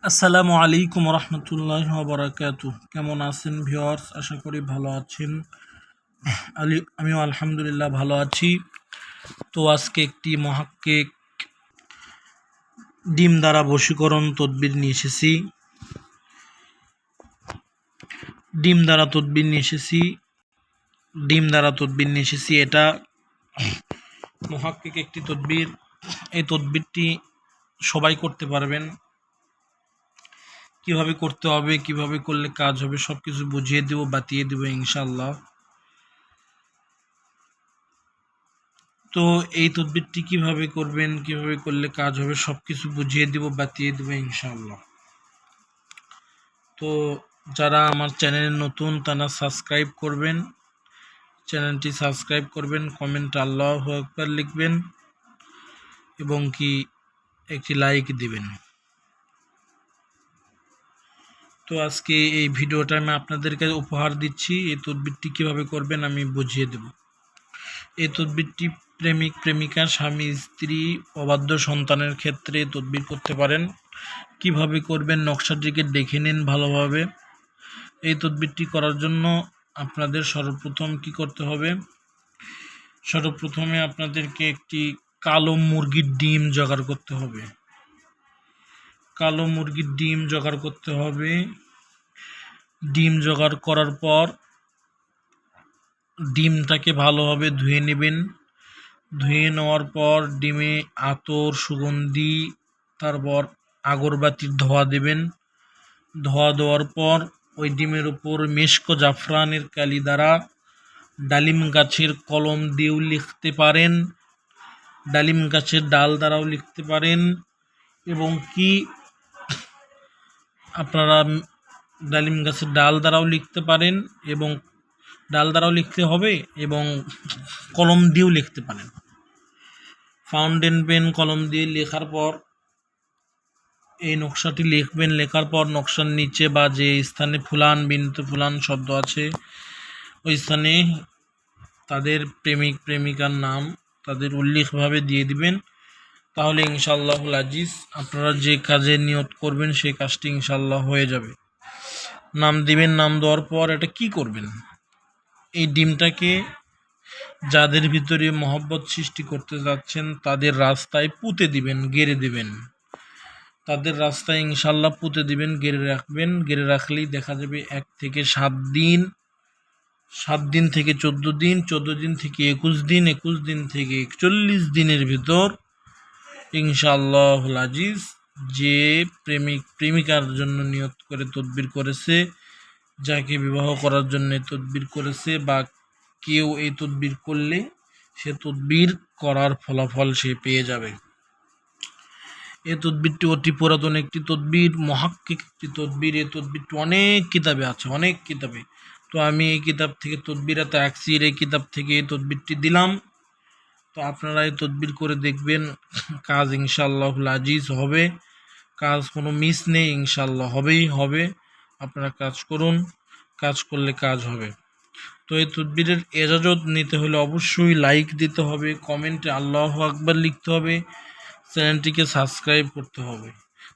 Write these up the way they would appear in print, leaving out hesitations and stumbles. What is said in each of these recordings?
আসসালামু আলাইকুম রহমতুল্লাহ বারাকাতু। কেমন আছেন ভিউয়ার্স? আশা করি ভালো আছেন। আমিও আলহামদুলিল্লাহ ভালো আছি। তো আজকে একটি মহাক্কিক ডিম দ্বারা বশীকরণ তদবির নিয়ে এসেছি। ডিম দ্বারা তদবির নিয়ে এসেছি। এটা মহাক্কিক একটি তদবির। এই তদবিরটি সবাই করতে পারবেন। কিভাবে করতে হবে, কিভাবে করলে কাজ হবে, সবকিছু বুঝিয়ে দেব, বাতিয়ে দেব ইনশাআল্লাহ। তো এই তদবিরটি কিভাবে করবেন, কিভাবে করলে কাজ হবে, সবকিছু বুঝিয়ে দেব, বাতিয়ে দেব ইনশাআল্লাহ। তো যারা আমার চ্যানেলে নতুন তারা সাবস্ক্রাইব করবেন, চ্যানেলটি সাবস্ক্রাইব করবেন, কমেন্টে আল্লাহু আকবার লিখবেন এবং কি একটি লাইক দিবেন। তো আজকে এই ভিডিওটা আমি আপনাদেরকে উপহার দিচ্ছি। এই তদবিরটি কিভাবে করবেন আমি বুঝিয়ে দেব। এই তদবিরটি প্রেমিক প্রেমিকা, স্বামী স্ত্রী, অবাধ্য সন্তানের ক্ষেত্রে তদবির করতে পারেন। কিভাবে করবেন নকশাটিকে দেখে নিন ভালোভাবে। এই তদবিরটি করার জন্য আপনাদের সর্বপ্রথম কি করতে হবে? সর্বপ্রথমে আপনাদেরকে একটি কালো মুরগির ডিম জোগাড় করতে হবে। কালো মুরগির ডিম জোগাড় করতে হবে। ডিম জোগাড় করার পর ডিমটাকে ভালোভাবে ধুয়ে নেবেন। ধুয়ে নেওয়ার পর ডিমে আতর, সুগন্ধি, তারপর আগরবাতির ধোঁয়া দেবেন। ধোঁয়া দেওয়ার পর ওই ডিমের উপর মেশক জাফরানের কালি দ্বারা ডালিম গাছের কলম দিয়েও লিখতে পারেন, ডালিম গাছের ডাল দ্বারাও লিখতে পারেন এবং কি আপনারা ডালিম গাছের ডাল দ্বারাও লিখতে পারেন এবং ডাল দ্বারাও লিখতে হবে এবং কলম দিয়েও লিখতে পারেন। ফাউন্টেন পেন কলম দিয়ে লেখার পর এই নকশাটি লিখবেন। লেখার পর নকশার নিচে বা যে স্থানে ফুলান বিনত ফুলান শব্দ আছে ওই স্থানে তাদের প্রেমিক প্রেমিকার নাম তাদের উল্লেখভাবে দিয়ে দিবেন। তাহলে ইনশাআল্লাহুল আজিজ আপনারা যে কাজে নিয়ত করবেন সেই কাজটি ইনশাআল্লাহ হয়ে যাবে। নাম দিবেন। নাম দেওয়ার পর এটা কি করবেন? এই ডিমটাকে যাদের ভিতরে মহব্বত সৃষ্টি করতে যাচ্ছেন তাদের রাস্তায় পুঁতে দিবেন, গেড়ে দিবেন। তাদের রাস্তায় ইনশাল্লাহ পুঁতে দিবেন, গেড়ে রাখবেন। গেড়ে রাখলেই দেখা যাবে 1 থেকে 7 দিন, 7 দিন থেকে 14 দিন, 14 দিন থেকে 21 দিন, 21 দিন থেকে 41 দিনের ভিতর ইনশাআল্লাহুল আজিজ যে প্রেমিক প্রেমিকার জন্য নিয়ত করে তদবির করেছে, যাকে বিবাহ করার জন্য তদবির করেছে বা কেউ এই তদবির করলে সে তদবির করার ফলাফল সে পেয়ে যাবে। এই তদবিরটি অতি পুরাতন একটি তদবির, মহাক্কিক একটি তদবির। এই তদবিরটি অনেক কিতাবে আছে, অনেক কিতাবে। তো আমি এই কিতাব থেকে তদবিরাত আকসির এই কিতাব থেকে এই তদবিরটি দিলাম। তো আপনারা এই তদবির করে দেখবেন, কাজ ইনশাআল্লাহুল আজিজ হবে। কাজ কোনো মিস নেই, ইনশাআল্লাহ হবেই হবে। আপনারা কাজ করুন, কাজ করলে কাজ হবে। তো এই তদবিরের এজাজত নিতে হলে অবশ্যই লাইক দিতে হবে, কমেন্টে আল্লাহু আকবার লিখতে হবে, চ্যানেলটিকে সাবস্ক্রাইব করতে হবে।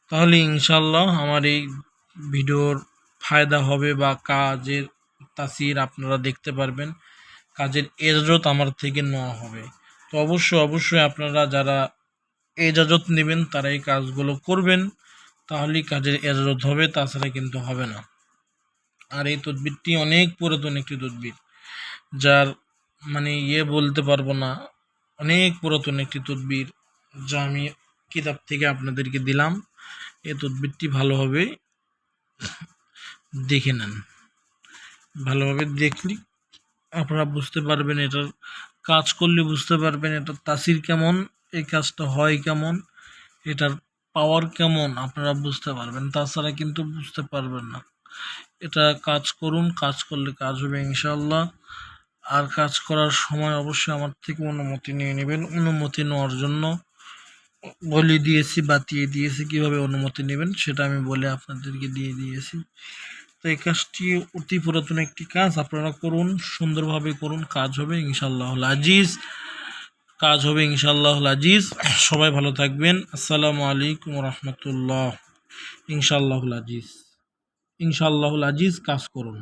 তাহলে ইনশাআল্লাহ আমার এই ভিডিওর ফায়দা হবে বা কাজের তাসির আপনারা দেখতে পারবেন, কাজের এজাজত আমার থেকে নেওয়া হবে। তো অবশ্যই আপনারা যারা এজাজত নেবেন তারা এই কাজগুলো করবেন, তাহলেই কাজের এজাজত হবে, তাছাড়া কিন্তু হবে না। আর এই তদবিরটি অনেক পুরাতন একটি তদবির, যার মানে বলতে পারবো না, অনেক পুরাতন একটি তদবির যা আমি কিতাব থেকে আপনাদেরকে দিলাম। এই তদবিরটি ভালোভাবে দেখে নেন। ভালোভাবে দেখলে আপনারা বুঝতে পারবেন, এটার কাজ করলে বুঝতে পারবেন এটার তাসির কেমন, এই কাজটা হয় কেমন, এটার পাওয়ার কেমন আপনারা বুঝতে পারবেন। তাছাড়া কিন্তু বুঝতে পারবেন না। এটা কাজ করুন, কাজ করলে কাজ হবে ইনশাআল্লাহ। আর কাজ করার সময় অবশ্যই আমার থেকে অনুমতি নিয়ে নেবেন। অনুমতি নেওয়ার জন্য বলে দিয়েছি, বাতিয়ে দিয়েছি কিভাবে অনুমতি নেবেন, সেটা আমি বলে আপনাদেরকে দিয়ে দিয়েছি। তো এই কাজটি অতি পুরাতন একটি কাজ, আপনারা করুন, সুন্দরভাবে করুন, কাজ হবে ইনশাআল্লাহুল আজিজ, কাজ হবে ইনশাআল্লাহুল আজিজ। সবাই ভালো থাকবেন। আসসালামু আলাইকুম রহমতুল্লাহ। ইনশাআল্লাহুল আজিজ। ইনশাআল্লাহুল আজিজ কাজ করুন।